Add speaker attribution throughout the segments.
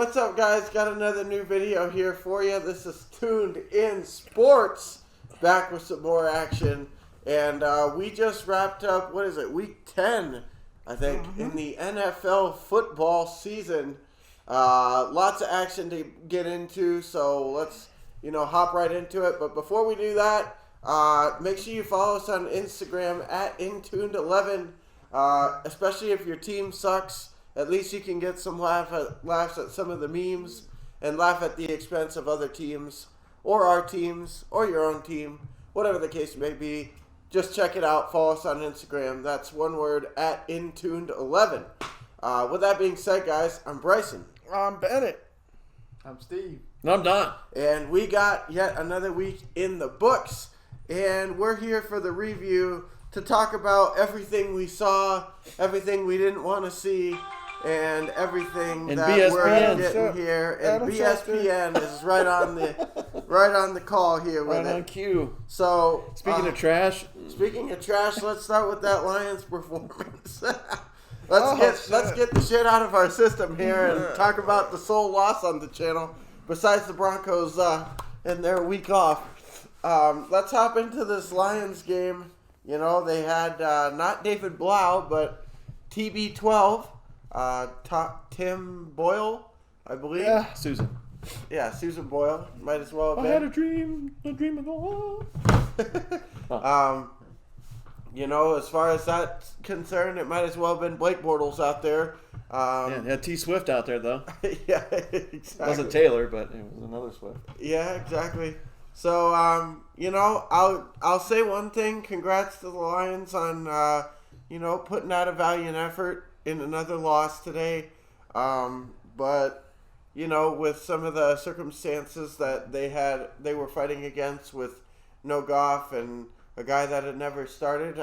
Speaker 1: what's up, guys? Got another new video here for you. This is Tuned In Sports, back with some more action. And we just wrapped up, week 10, I think, in the NFL football season. Lots of action to get into, so let's, hop right into it. But before we do that, make sure you follow us on Instagram at Intuned11, especially if your team sucks. At least you can get some laughs at some of the memes and laugh at the expense of other teams or our teams or your own team, whatever the case may be. Just check it out. Follow us on Instagram. That's one word, at Intuned11. With that being said, guys, I'm Bryson.
Speaker 2: I'm Bennett.
Speaker 3: I'm Steve.
Speaker 4: And I'm Don.
Speaker 1: And we got yet another week in the books. And we're here for the review to talk about everything we saw, everything we didn't want to see, and everything
Speaker 4: and
Speaker 1: that
Speaker 4: BSPN.
Speaker 1: we're getting here. And BSPN is right on the call here with
Speaker 4: right
Speaker 1: it.
Speaker 4: on cue.
Speaker 1: So
Speaker 4: Speaking of trash,
Speaker 1: let's start with that Lions performance. Let's get the shit out of our system here and talk about the sole loss on the channel, besides the Broncos and their week off. Let's hop into this Lions game. They had not David Blau, but TB12, Tim Boyle, I believe.
Speaker 4: yeah, Susan.
Speaker 1: Yeah, Susan Boyle. Might as well have
Speaker 4: I
Speaker 1: been.
Speaker 4: had a dream of the wall.
Speaker 1: As far as that's concerned, it might as well have been Blake Bortles out there.
Speaker 4: Yeah, T Swift out there though.
Speaker 1: Yeah, exactly.
Speaker 4: It wasn't Taylor, but it was another Swift.
Speaker 1: Yeah, exactly. So, I'll say one thing. Congrats to the Lions on, putting out a valiant effort in another loss today. But, with some of the circumstances that they were fighting against with no Goff and a guy that had never started,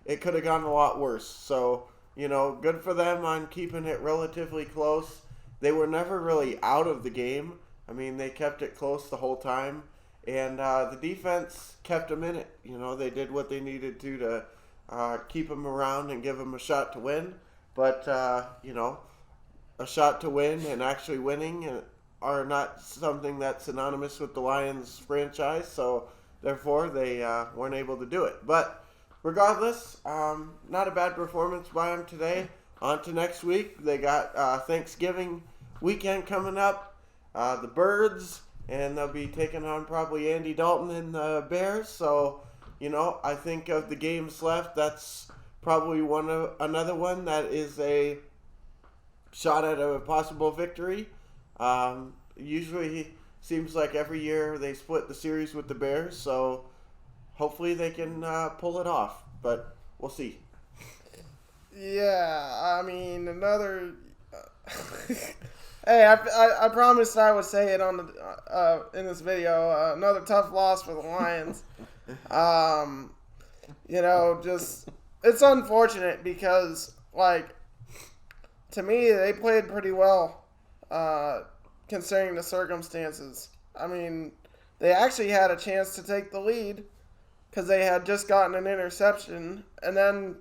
Speaker 1: it could have gone a lot worse. So, good for them on keeping it relatively close. They were never really out of the game. I mean, they kept it close the whole time. And the defense kept them in it. They did what they needed to keep them around and give them a shot to win. But, a shot to win and actually winning are not something that's synonymous with the Lions franchise. So, therefore, they weren't able to do it. But regardless, not a bad performance by them today. On to next week. They got Thanksgiving weekend coming up. The Birds. And they'll be taking on probably Andy Dalton and the Bears. So, I think of the games left, that's probably another one that is a shot at a possible victory. Usually, seems like every year they split the series with the Bears. So, hopefully they can pull it off. But we'll see.
Speaker 2: Yeah, I mean, another... Hey, I promised I would say it on the in this video. Another tough loss for the Lions. Just it's unfortunate because, to me, they played pretty well, considering the circumstances. I mean, they actually had a chance to take the lead because they had just gotten an interception and then,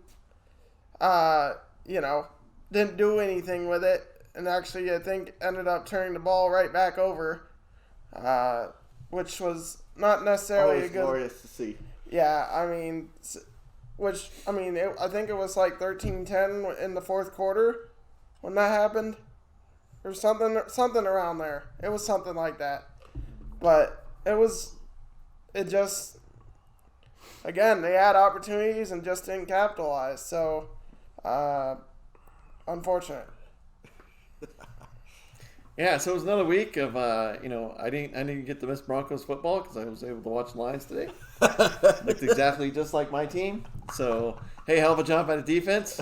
Speaker 2: didn't do anything with it. And actually, I think, ended up turning the ball right back over, which was not necessarily
Speaker 1: Always
Speaker 2: a good...
Speaker 1: glorious to see.
Speaker 2: Yeah, I think it was like 13-10 in the fourth quarter when that happened. Or something around there. It was something like that. But again, they had opportunities and just didn't capitalize. So, unfortunate.
Speaker 4: Yeah, so it was another week of I didn't get to miss Broncos football because I was able to watch the Lions today. Looked exactly just like my team. So hey, hell of a job by the defense.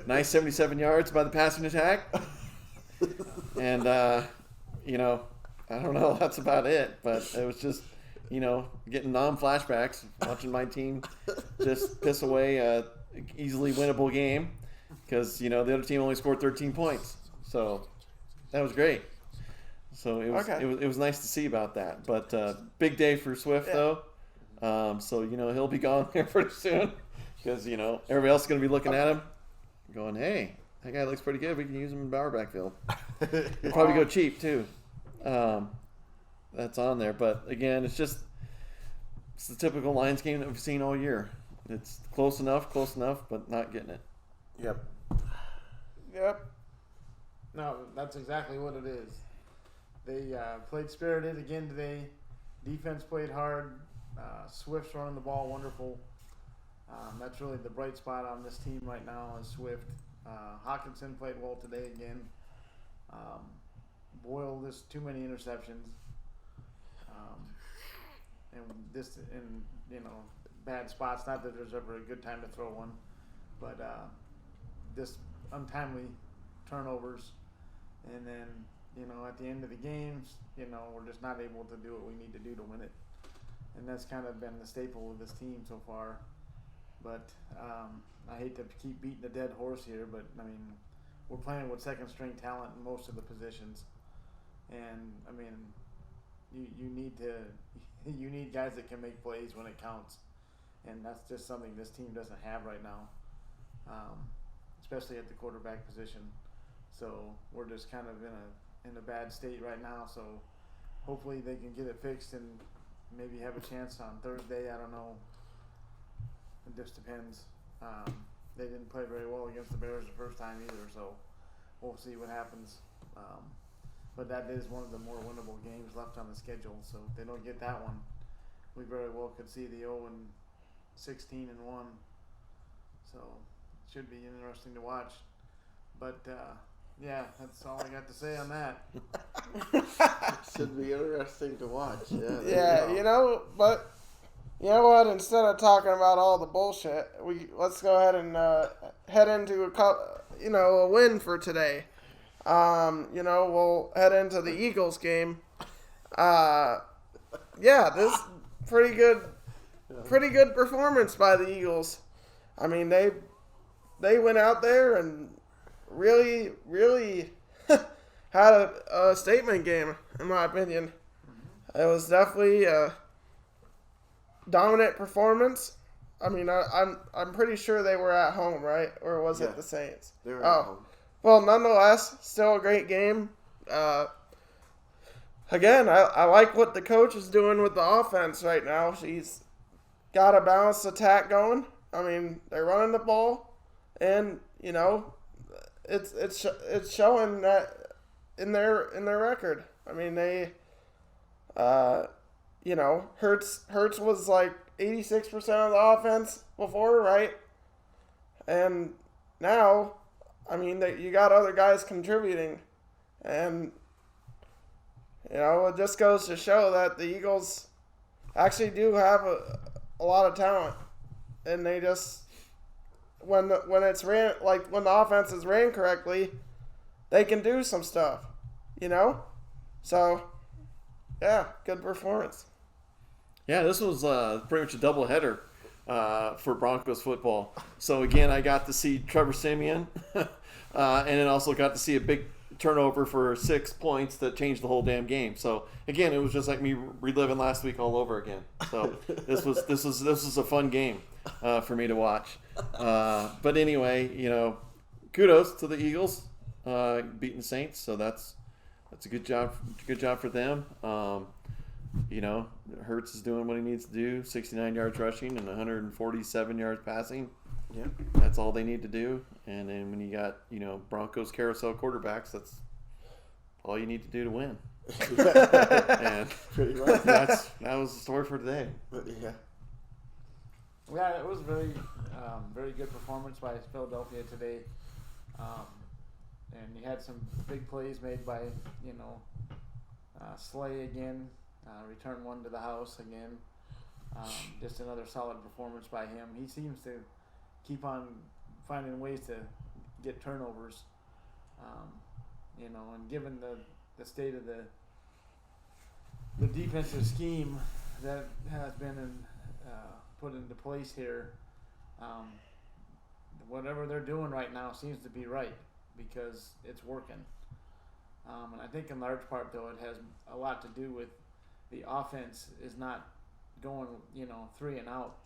Speaker 4: Nice 77 yards by the passing attack. And I don't know. That's about it. But it was just getting non-flashbacks, watching my team just piss away a easily winnable game because the other team only scored 13 points. So. That was great. So it was nice to see about that. But big day for Swift though. So he'll be gone here pretty soon because everybody else is going to be looking at him, going, "Hey, that guy looks pretty good. We can use him in Bauer backfield. We'll probably go cheap too. That's on there, but again, it's the typical Lions game that we've seen all year. It's close enough, but not getting it.
Speaker 1: Yep.
Speaker 3: No, that's exactly what it is. They played spirited again today. Defense played hard. Swift's running the ball wonderful. That's really the bright spot on this team right now is Swift. Hawkinson played well today again. Boyle, just too many interceptions. And bad spots. Not that there's ever a good time to throw one, but just untimely turnovers. And then, at the end of the games, we're just not able to do what we need to do to win it. And that's kind of been the staple of this team so far. But I hate to keep beating the dead horse here, but we're playing with second string talent in most of the positions. And you need guys that can make plays when it counts. And that's just something this team doesn't have right now. Especially at the quarterback position. So we're just kind of in a bad state right now. So hopefully they can get it fixed and maybe have a chance on Thursday. I don't know. It just depends. They didn't play very well against the Bears the first time either, so we'll see what happens. But that is one of the more winnable games left on the schedule. So if they don't get that one, we very well could see the 0-16-1. So it should be interesting to watch. But yeah, that's all I got to say on that.
Speaker 1: Should be interesting to watch.
Speaker 2: Yeah, but you know what? Instead of talking about all the bullshit, let's go ahead and head into a win for today. We'll head into the Eagles game. This pretty good performance by the Eagles. They went out there and really, really had a statement game, in my opinion. It was definitely a dominant performance. I'm pretty sure they were at home, right? Or was it the Saints?
Speaker 1: They were at home.
Speaker 2: Well, nonetheless, still a great game. Again, I like what the coach is doing with the offense right now. She's got a balanced attack going. They're running the ball, and it's showing that in their record. They Hurts was like 86% of the offense before, right? And now, you got other guys contributing, and it just goes to show that the Eagles actually do have a lot of talent, and they just when the offense is ran correctly, they can do some stuff, So, yeah, good performance.
Speaker 4: Yeah, this was pretty much a doubleheader for Broncos football. So again, I got to see Trevor Siemian, and then also got to see a big turnover for 6 points that changed the whole damn game. So again, it was just like me reliving last week all over again. So this was a fun game for me to watch. But anyway, kudos to the Eagles beating the Saints. So that's a good job for them. Hurts is doing what he needs to do, 69 yards rushing and 147 yards passing.
Speaker 1: Yeah.
Speaker 4: That's all they need to do. And then when you got, Broncos carousel quarterbacks, that's all you need to do to win. And
Speaker 1: Pretty right.
Speaker 4: that was the story for today.
Speaker 1: Yeah.
Speaker 3: Yeah, it was very, very good performance by Philadelphia today. And you had some big plays made by, Slay again. Return one to the house again. Just another solid performance by him. He seems to keep on finding ways to get turnovers. And given the state of the defensive scheme that has been put into place here, whatever they're doing right now seems to be right because it's working. And I think in large part, though, it has a lot to do with the offense is not going, 3 and out.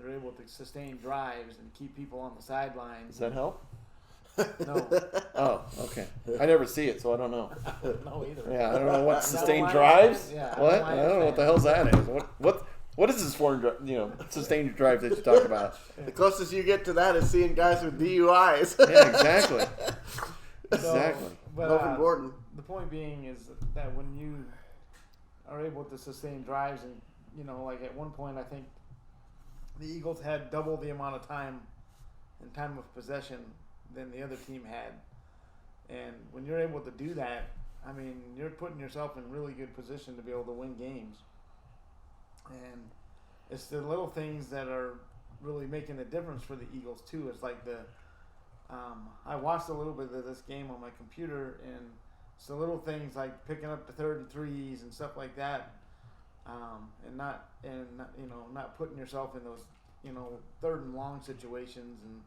Speaker 3: they're able to sustain drives and keep people on the sidelines.
Speaker 4: Does that help?
Speaker 3: No,
Speaker 4: Oh, okay. I never see it, so I don't know.
Speaker 3: no either.
Speaker 4: Yeah, I don't know what
Speaker 3: Not
Speaker 4: sustained
Speaker 3: a Lions
Speaker 4: drives.
Speaker 3: fan. Yeah,
Speaker 4: What?
Speaker 3: I'm a
Speaker 4: I
Speaker 3: Lions
Speaker 4: don't know what the
Speaker 3: fan.
Speaker 4: hell's that is. What is this foreign, sustained drive that you talk about?
Speaker 1: The closest you get to that is seeing guys with DUIs.
Speaker 4: Yeah, exactly.
Speaker 3: So,
Speaker 4: Exactly.
Speaker 3: but,
Speaker 1: Melvin Gordon.
Speaker 3: the point being is that when you are able to sustain drives, and like at one point, I think the Eagles had double the amount of time of possession than the other team had. And when you're able to do that, I mean, you're putting yourself in really good position to be able to win games. And it's the little things that are really making the difference for the Eagles too. It's like I watched a little bit of this game on my computer, and it's the little things like picking up the 3rd and 3s and stuff like that, and not putting yourself in those 3rd and long situations, and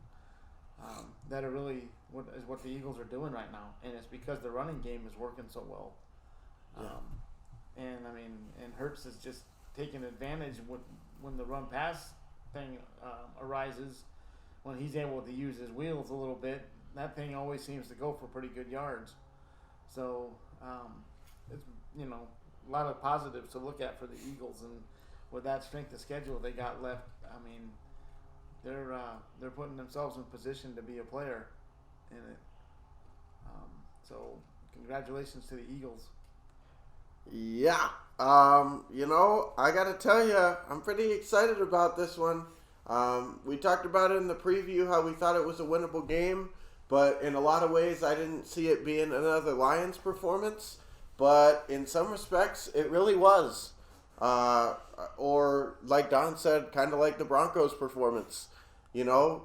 Speaker 3: that are really what the Eagles are doing right now, and it's because the running game is working so well. And I mean, and Hurts is just taking advantage when the run pass thing arises. When he's able to use his wheels a little bit, that thing always seems to go for pretty good yards. So it's a lot of positives to look at for the Eagles, and with that strength of schedule they got left, I mean, they're putting themselves in position to be a player in it. So congratulations to the Eagles.
Speaker 1: Yeah. I got to tell you, I'm pretty excited about this one. We talked about it in the preview, how we thought it was a winnable game, but in a lot of ways I didn't see it being another Lions performance, but in some respects it really was. Or like Don said, kind of like the Broncos performance.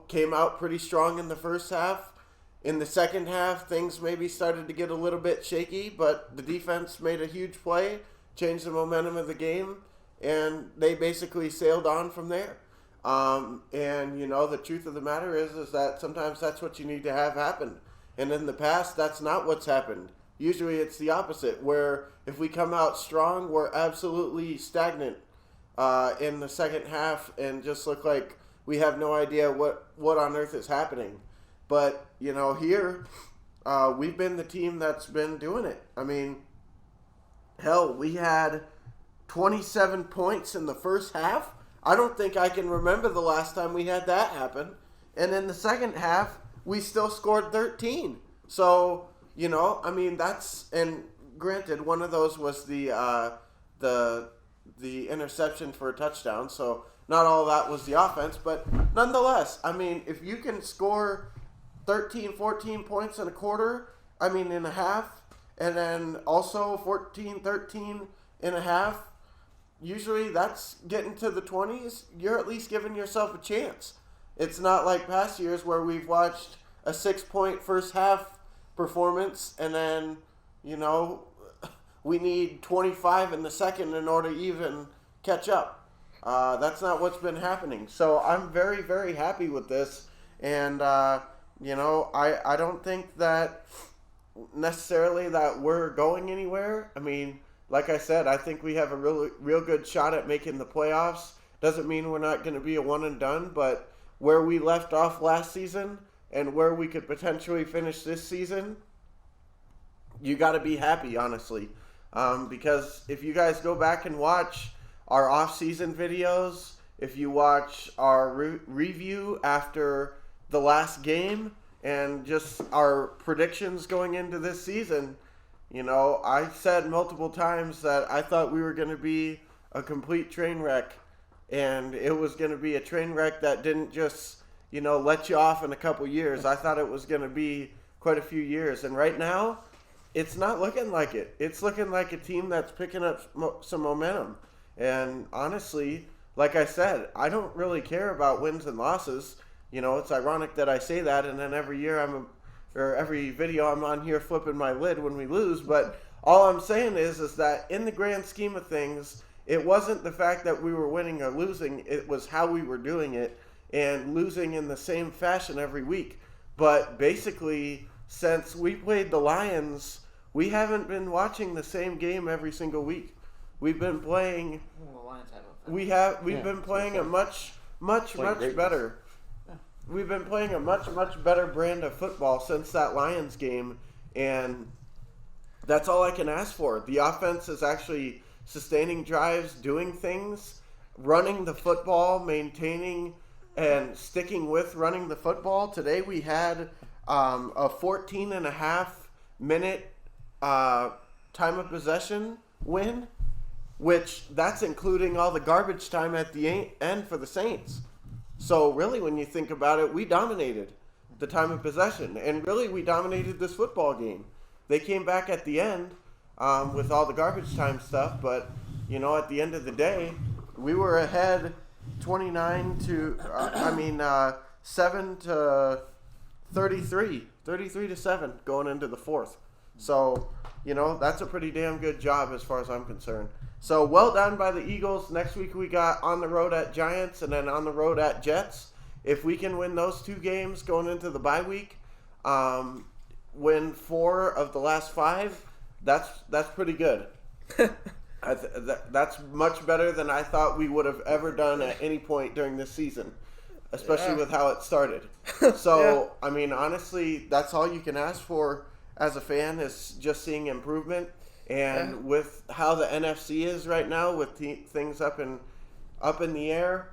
Speaker 1: Came out pretty strong in the first half. In the second half, things maybe started to get a little bit shaky, but the defense made a huge play, changed the momentum of the game, and they basically sailed on from there. The truth of the matter is that sometimes that's what you need to have happen. And in the past, that's not what's happened. Usually it's the opposite, where if we come out strong, we're absolutely stagnant in the second half and just look like we have no idea what on earth is happening. But, here, we've been the team that's been doing it. I mean, hell, we had 27 points in the first half. I don't think I can remember the last time we had that happen. And in the second half, we still scored 13. So, and granted, one of those was the interception for a touchdown. So not all of that was the offense, but nonetheless, I mean, if you can score 13, 14 points in a half, and then also 14, 13 in a half, usually that's getting to the 20s. You're at least giving yourself a chance. It's not like past years where we've watched a 6-point first half performance and then, we need 25 in the second in order to even catch up. That's not what's been happening. So I'm very, very happy with this. And, I don't think that necessarily that we're going anywhere. I mean, like I said, I think we have a real good shot at making the playoffs. Doesn't mean we're not going to be a one and done, but where we left off last season and where we could potentially finish this season, you got to be happy, honestly. Because if you guys go back and watch our off-season videos, if you watch our review after the last game and just our predictions going into this season, I said multiple times that I thought we were going to be a complete train wreck, and it was going to be a train wreck that didn't just, let you off in a couple years. I thought it was going to be quite a few years, and right now, it's not looking like it. It's looking like a team that's picking up some momentum, and honestly, like I said, I don't really care about wins and losses. It's ironic that I say that, and then every video I'm on here flipping my lid when we lose. But all I'm saying is that in the grand scheme of things, it wasn't the fact that we were winning or losing. It was how we were doing it and losing in the same fashion every week. But basically, since we played the Lions, we haven't been watching the same game every single week. We've been playing.
Speaker 3: Well, the Lions have
Speaker 1: We've been playing a much much
Speaker 4: greatness.
Speaker 1: better. We've been playing a much better brand of football since that Lions game, and that's all I can ask for. The offense is actually sustaining drives, doing things, running the football, maintaining and sticking with running the football. Today we had a 14 and a half minute time of possession win, which that's including all the garbage time at the end for the Saints. So really, when you think about it, we dominated the time of possession, and really we dominated this football game. They came back at the end with all the garbage time stuff, but at the end of the day, we were ahead 7 to 33 to 7 going into the fourth. So that's a pretty damn good job as far as I'm concerned. So well done by the Eagles. Next week we got on the road at Giants and then on the road at Jets. If we can win those 2 games going into the bye week, win 4 of the last 5, that's pretty good. That's much better than I thought we would have ever done at any point during this season, especially with how it started. So, honestly, that's all you can ask for as a fan is just seeing improvement. And with how the NFC is right now, with things up in the air,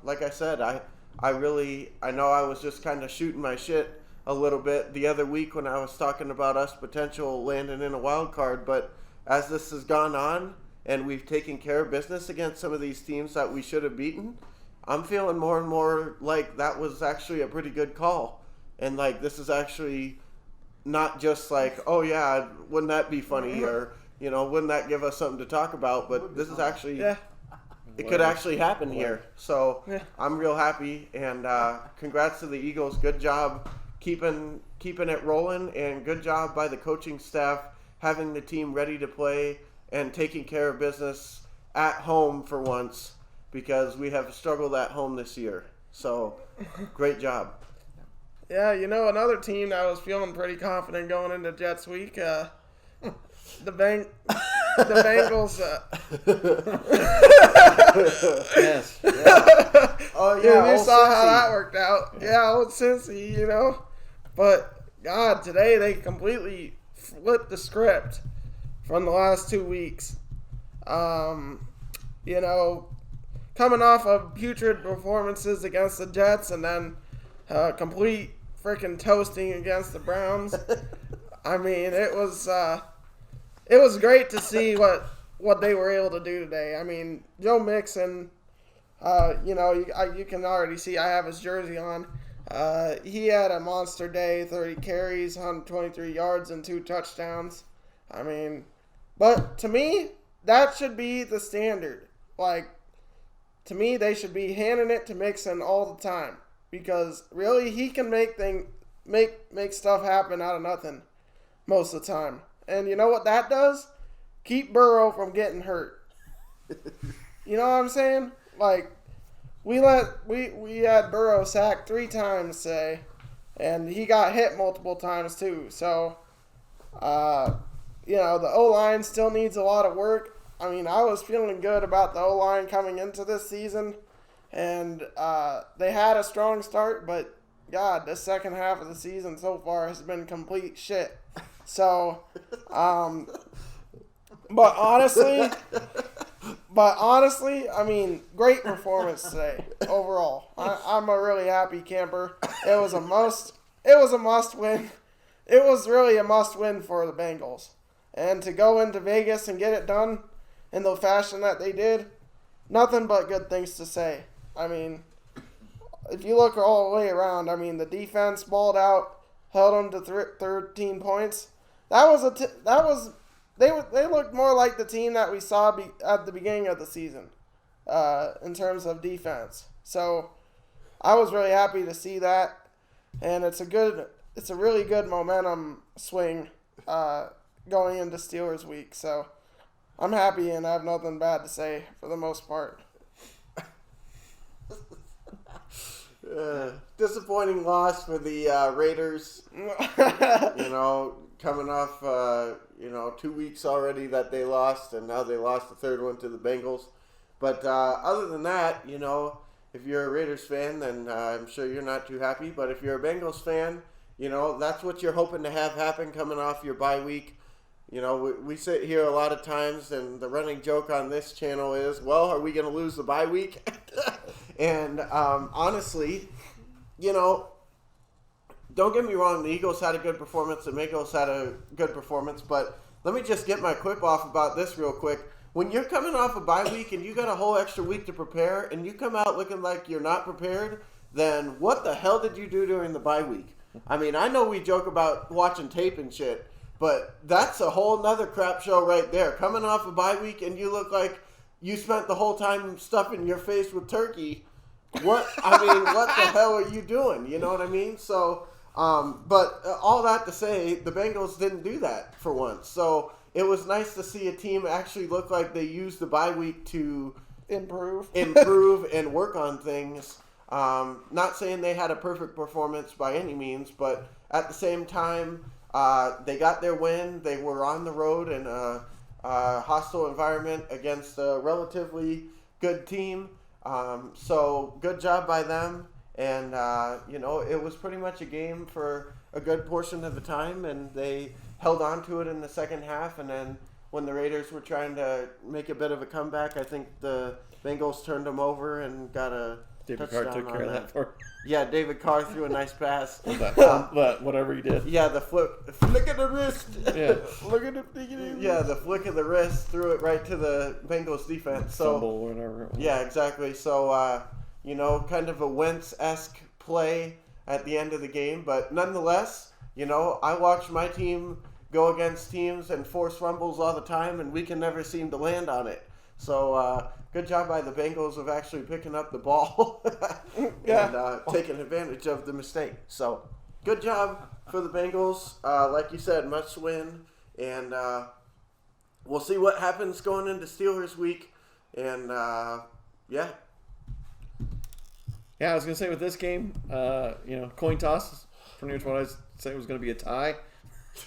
Speaker 1: like I said, I know I was just kind of shooting my shit a little bit the other week when I was talking about us potential landing in a wild card. But as this has gone on and we've taken care of business against some of these teams that we should have beaten, I'm feeling more and more like that was actually a pretty good call. And like this is actually not just like, oh yeah, wouldn't that be funny, or wouldn't that give us something to talk about? But this is actually, it could actually happen here. So I'm real happy, and congrats to the Eagles. Good job keeping it rolling, and good job by the coaching staff having the team ready to play and taking care of business at home for once, because we have struggled at home this year. So great job.
Speaker 2: Yeah, another team that was feeling pretty confident going into Jets week, the Bengals.
Speaker 4: Yes.
Speaker 1: Oh yeah,
Speaker 2: you saw how that worked out. Yeah, old Cincy, But God, today they completely flipped the script from the last 2 weeks. Coming off of putrid performances against the Jets and then complete freaking toasting against the Browns. It was great to see what they were able to do today. Joe Mixon, you can already see I have his jersey on. He had a monster day, 30 carries, 123 yards, and 2 touchdowns. But to me, that should be the standard. To me, they should be handing it to Mixon all the time. Because really, he can make stuff happen out of nothing most of the time. And you know what that does? Keep Burrow from getting hurt. You know what I'm saying? We had Burrow sacked 3 times today, and he got hit multiple times too. So, the O-line still needs a lot of work. I was feeling good about the O-line coming into this season. And they had a strong start, but God, the second half of the season so far has been complete shit. So, but honestly, great performance today overall. I'm a really happy camper. It was a must win. It was really a must win for the Bengals, and to go into Vegas and get it done in the fashion that they did, nothing but good things to say. If you look all the way around, the defense balled out, held them to 13 points. They looked more like the team that we saw at the beginning of the season, in terms of defense. So I was really happy to see that, and it's a really good momentum swing going into Steelers week. So I'm happy, and I have nothing bad to say for the most part.
Speaker 1: Disappointing loss for the Raiders. Coming off 2 weeks already that they lost, and now they lost the third one to the Bengals. But other than that, if you're a Raiders fan, then I'm sure you're not too happy. But if you're a Bengals fan, that's what you're hoping to have happen coming off your bye week. We sit here a lot of times, and the running joke on this channel is, well, are we going to lose the bye week? And honestly, don't get me wrong, the Eagles had a good performance, the Bengals had a good performance, but let me just get my quip off about this real quick. When you're coming off a bye week and you got a whole extra week to prepare and you come out looking like you're not prepared, then what the hell did you do during the bye week? I mean, I know we joke about watching tape and shit, but that's a whole nother crap show right there. Coming off a bye week and you look like you spent the whole time stuffing your face with turkey. What the hell are you doing? You know what I mean? So, but all that to say, the Bengals didn't do that for once. So it was nice to see a team actually look like they used the bye week to
Speaker 2: improve
Speaker 1: and work on things. Not saying they had a perfect performance by any means, but at the same time, they got their win. They were on the road in a hostile environment against a relatively good team. So good job by them. And, it was pretty much a game for a good portion of the time, and they held on to it in the second half. And then when the Raiders were trying to make a bit of a comeback, I think the Bengals turned them over and got a
Speaker 4: David Carr took care of that for.
Speaker 1: Yeah, David Carr threw a nice pass.
Speaker 4: But whatever he did.
Speaker 1: Yeah, the flick of the wrist.
Speaker 4: Yeah.
Speaker 1: Look at the flick of the wrist, threw it right to the Bengals defense. So
Speaker 4: fumble or whatever.
Speaker 1: Yeah, exactly. So kind of a Wentz-esque play at the end of the game, but nonetheless, I watch my team go against teams and force fumbles all the time, and we can never seem to land on it. So good job by the Bengals of actually picking up the ball and taking advantage of the mistake. So good job for the Bengals. Like you said, must win, and we'll see what happens going into Steelers week. And
Speaker 4: Yeah, I was gonna say with this game, coin toss. Pretty much what I said was gonna be a tie.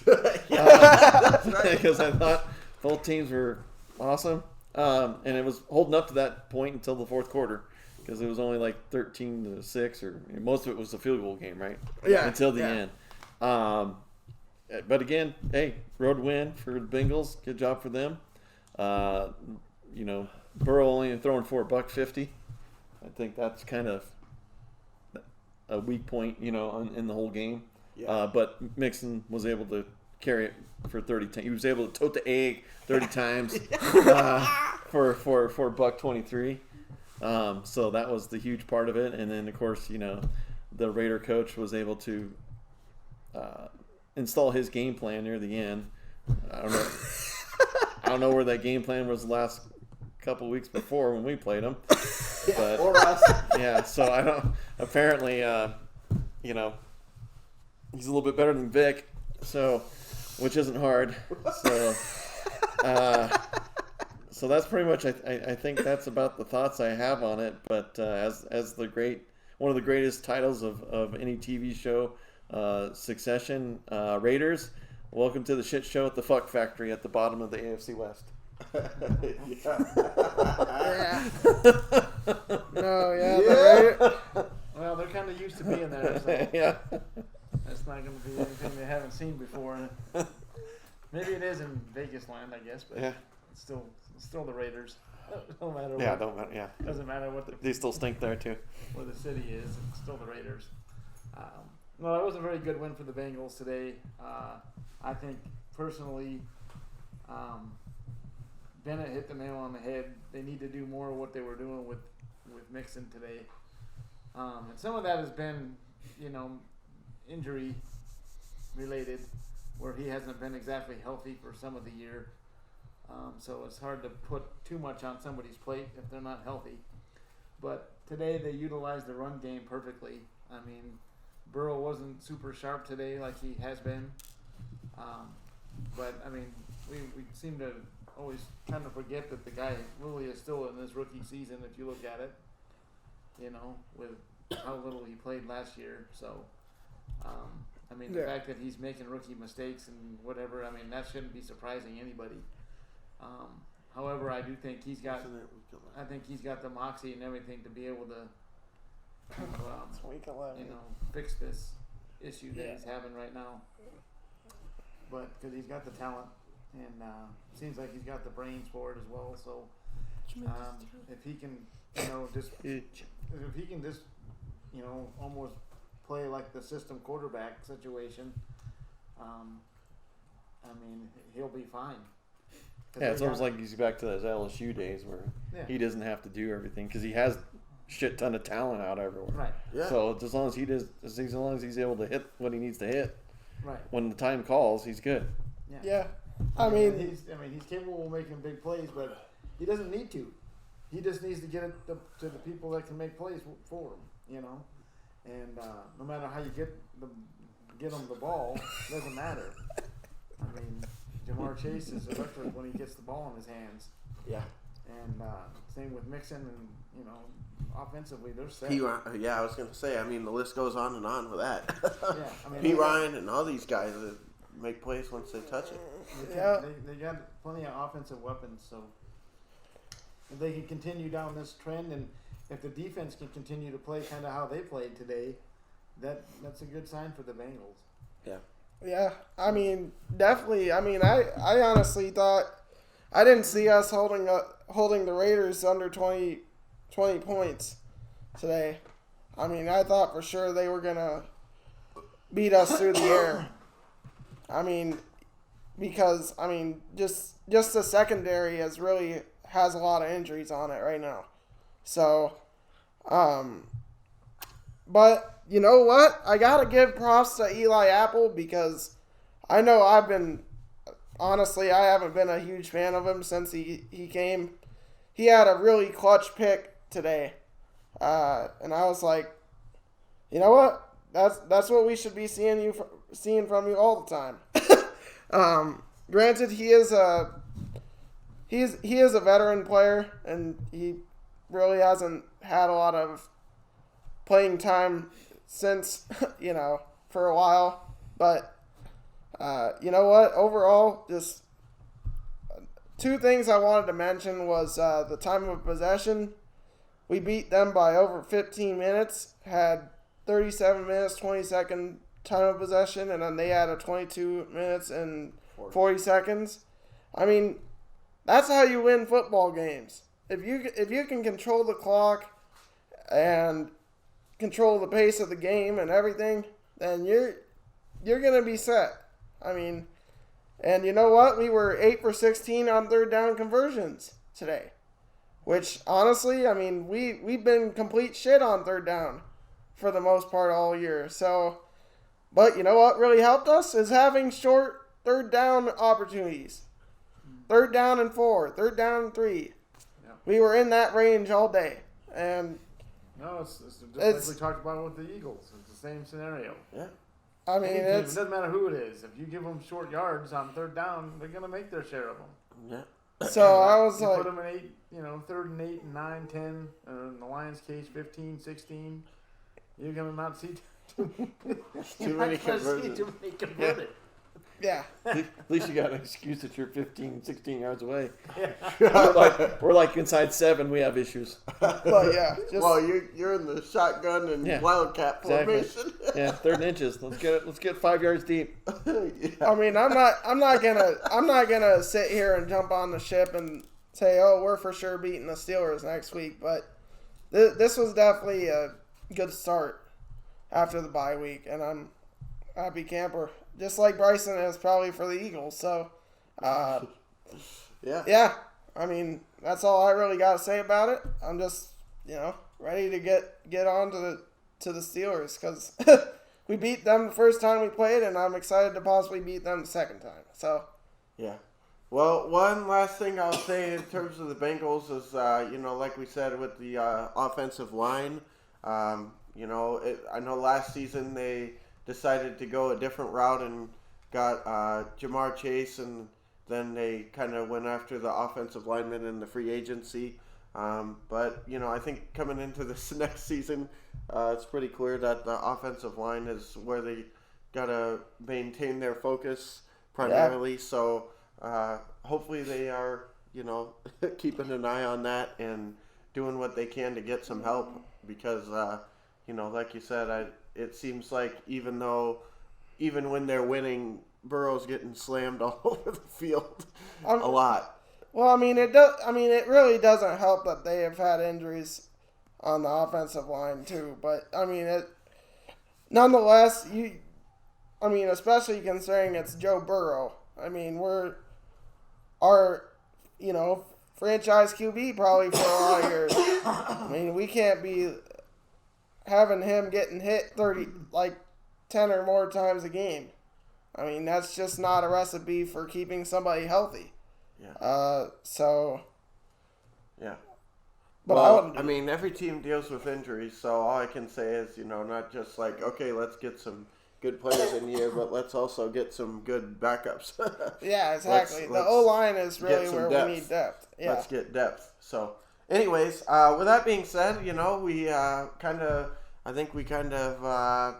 Speaker 4: Because I thought both teams were awesome. And it was holding up to that point until the fourth quarter, because it was only like 13-6, or most of it was a field goal game, right?
Speaker 2: Yeah.
Speaker 4: Until the end. But again, hey, road win for the Bengals. Good job for them. Burrow only throwing for $150. I think that's kind of a weak point, in the whole game.
Speaker 1: Yeah.
Speaker 4: But Mixon was able to carry it for 30 times. He was able to tote the egg 30 times for $123. So that was the huge part of it. And then, of course, the Raider coach was able to install his game plan near the end. I don't know where that game plan was the last couple weeks before when we played them. But,
Speaker 1: or us.
Speaker 4: Yeah, so I don't. Apparently, he's a little bit better than Vic, which isn't hard. So that's pretty much. I think that's about the thoughts I have on it. But as one of the greatest titles of any TV show, Succession, Raiders. Welcome to the shit show at the Fuck Factory at the bottom of the AFC West.
Speaker 3: Well, they're kind of used to being there, so
Speaker 4: Yeah.
Speaker 3: that's not going to be anything they haven't seen before. Maybe it is in Vegas land, I guess, but
Speaker 4: Yeah.
Speaker 3: it's still the Raiders. No matter
Speaker 4: Yeah,
Speaker 3: what.
Speaker 4: don't matter. Yeah.
Speaker 3: Doesn't matter what
Speaker 4: They still stink there too.
Speaker 3: where the city is. It's still the Raiders. No, that was a very good win for the Bengals today. I think personally, Bennett hit the nail on the head. They need to do more of what they were doing with Mixon today. And some of that has been, injury related, where he hasn't been exactly healthy for some of the year. So it's hard to put too much on somebody's plate if they're not healthy. But today they utilized the run game perfectly. I mean, Burrow wasn't super sharp today like he has been. But, I mean, we seem to always kind of forget that the guy really is still in his rookie season if you look at it, with how little he played last year. So, the fact that he's making rookie mistakes and whatever, that shouldn't be surprising anybody. However, I do think he's got the moxie and everything to be able to
Speaker 2: Week 11.
Speaker 3: fix this issue that he's having right now. But because he's got the talent, and seems like he's got the brains for it as well. So if he can, almost play like the system quarterback situation, he'll be fine.
Speaker 4: Yeah, it's almost like he's back to those LSU days where he doesn't have to do everything because he has shit ton of talent out everywhere.
Speaker 3: Right.
Speaker 1: Yeah.
Speaker 4: So as long as he's able to hit what he needs to hit,
Speaker 3: right,
Speaker 4: when the time calls, he's good.
Speaker 2: Yeah.
Speaker 3: He's capable of making big plays, but he doesn't need to. He just needs to get it to the people that can make plays for him. And no matter how you get him the ball, doesn't matter. Jamar Chase is electric when he gets the ball in his hands.
Speaker 1: Yeah.
Speaker 3: And same with Mixon, and offensively they're set.
Speaker 1: I was gonna say. The list goes on and on with that.
Speaker 3: Yeah.
Speaker 1: P. Ryan and all these guys that make plays once they touch it.
Speaker 3: They got plenty of offensive weapons, so if they can continue down this trend, and if the defense can continue to play kind of how they played today, that's a good sign for the Bengals.
Speaker 1: Yeah.
Speaker 2: Yeah, definitely. I honestly thought I didn't see us holding the Raiders under 20 points today. I thought for sure they were gonna beat us through the air. Because just the secondary has a lot of injuries on it right now. So, but you know what? I gotta give props to Eli Apple because I know I haven't been a huge fan of him since he came. He had a really clutch pick today, and I was like, you know what? That's what we should be seeing from you all the time. Granted, he is a veteran player, and he really hasn't had a lot of playing time since, for a while. But, you know what? Overall, just two things I wanted to mention was the time of possession. We beat them by over 15 minutes, had 37 minutes, 20-second time of possession, and then they had a 22 minutes and 40 seconds. That's how you win football games. If you can control the clock and control the pace of the game and everything, then you're gonna be set. And you know what? We were 8 for 16 on third down conversions today, which honestly, we've been complete shit on third down for the most part all year. So, but you know what really helped us is having short third down opportunities. Third down and 4, third down and 3.
Speaker 3: Yeah.
Speaker 2: We were in that range all day, and
Speaker 3: it's just like we talked about with the Eagles. It's the same scenario.
Speaker 1: Yeah.
Speaker 3: It doesn't matter who it is. If you give them short yards on third down, they're gonna make their share of them.
Speaker 1: Yeah.
Speaker 2: So I was
Speaker 3: you
Speaker 2: like,
Speaker 3: put them in 3rd and 8 and 9, 10, or in the Lions' case, 15, 16. You're gonna not see
Speaker 1: too many converted.
Speaker 2: yeah.
Speaker 4: At least you got an excuse that you're 15, 16 yards away.
Speaker 3: Yeah.
Speaker 4: We're like inside 7. We have issues.
Speaker 2: But yeah,
Speaker 1: you're in the shotgun and wildcat formation.
Speaker 4: Yeah, 3rd and inches. Let's get 5 yards deep.
Speaker 1: Yeah.
Speaker 2: I'm not gonna sit here and jump on the ship and say, oh, we're for sure beating the Steelers next week. But this was definitely a good start after the bye week, and I'm happy camper. Just like Bryson is probably for the Eagles. So, yeah. That's all I really got to say about it. I'm just, ready to get on to the Steelers because we beat them the first time we played, and I'm excited to possibly beat them the second time. So,
Speaker 1: yeah. Well, one last thing I'll say in terms of the Bengals is, like we said with the offensive line, I know last season they decided to go a different route and got Jamar Chase, and then they kind of went after the offensive lineman in the free agency. But, I think coming into this next season, it's pretty clear that the offensive line is where they got to maintain their focus primarily. Yeah. So hopefully they are, keeping an eye on that and doing what they can to get some help because, like you said, it seems like even when they're winning, Burrow's getting slammed all over the field a lot.
Speaker 2: Well, I mean, it really doesn't help that they have had injuries on the offensive line too. But I mean, nonetheless, especially considering it's Joe Burrow. I mean, our franchise QB probably for a lot of years. I mean, we can't be having him getting hit 10 or more times a game. I mean, that's just not a recipe for keeping somebody healthy.
Speaker 1: Yeah. Yeah.
Speaker 2: But
Speaker 1: every team deals with injuries, so all I can say is, not just like, okay, let's get some good players in here, but let's also get some good backups.
Speaker 2: Yeah, exactly. The O-line is really where we need depth. Yeah.
Speaker 1: Let's get depth. So, anyways, with that being said, we I think we kind of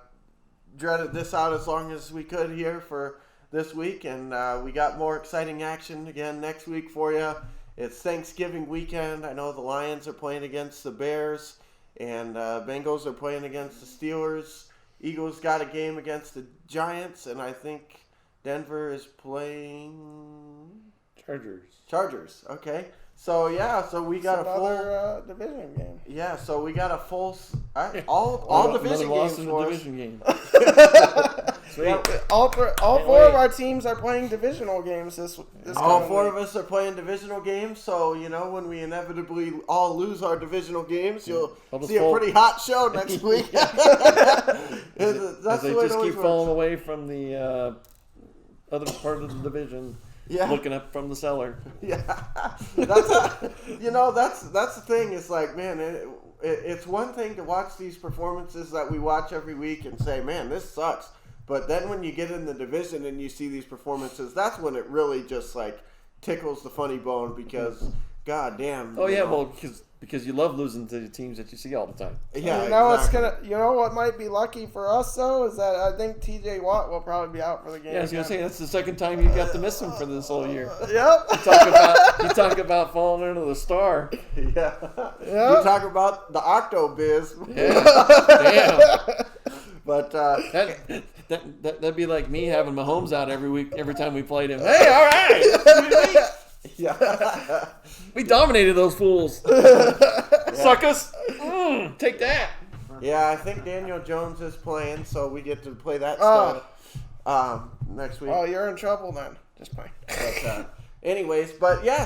Speaker 1: dreaded this out as long as we could here for this week, and we got more exciting action again next week for you. It's Thanksgiving weekend. I know the Lions are playing against the Bears, and Bengals are playing against the Steelers. Eagles got a game against the Giants, and I think Denver is playing Chargers. Okay. So we got
Speaker 2: another division game.
Speaker 1: Yeah, so we got a full all division games for us.
Speaker 2: Sweet. All four of our teams are playing divisional games this
Speaker 1: all four of us are playing divisional games, so when we inevitably all lose our divisional games, you'll see a pretty hot show next week.
Speaker 4: As they just keep falling away from the other part of the division.
Speaker 1: Yeah.
Speaker 4: Looking up from the cellar.
Speaker 1: Yeah. That's the thing. It's like, man, it's one thing to watch these performances that we watch every week and say, man, this sucks. But then when you get in the division and you see these performances, that's when it really just tickles the funny bone because, god damn.
Speaker 4: Oh yeah, well because you love losing to the teams that you see all the time.
Speaker 1: Yeah,
Speaker 2: exactly. What might be lucky for us though is that I think TJ Watt will probably be out for the game.
Speaker 4: Yeah, I was gonna say that's the second time you got to miss him for this whole year.
Speaker 2: Yep.
Speaker 4: You talk about falling into the star.
Speaker 1: Yeah.
Speaker 2: Yep.
Speaker 1: You talk about the Octo Biz.
Speaker 4: Yeah. Damn.
Speaker 1: But
Speaker 4: that'd be like me having Mahomes out every time we played him. Hey, all right.
Speaker 1: Yeah.
Speaker 4: We dominated those fools. Suckers. Take that.
Speaker 1: Yeah, I think Daniel Jones is playing, so we get to play that stuff next week.
Speaker 2: Oh, you're in trouble then. Just play.
Speaker 1: Anyways,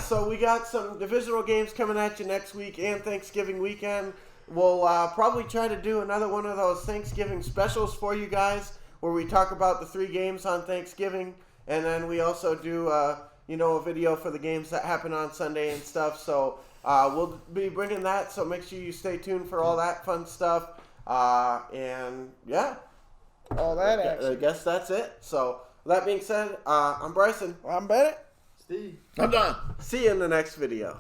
Speaker 1: so we got some divisional games coming at you next week and Thanksgiving weekend. We'll probably try to do another one of those Thanksgiving specials for you guys where we talk about the 3 games on Thanksgiving, and then we also do a video for the games that happen on Sunday and stuff. So we'll be bringing that, so make sure you stay tuned for all that fun stuff. And yeah.
Speaker 2: All that action.
Speaker 1: I guess that's it. So that being said, I'm Bryson.
Speaker 2: I'm Bennett.
Speaker 3: Steve.
Speaker 4: I'm done.
Speaker 1: See you in the next video.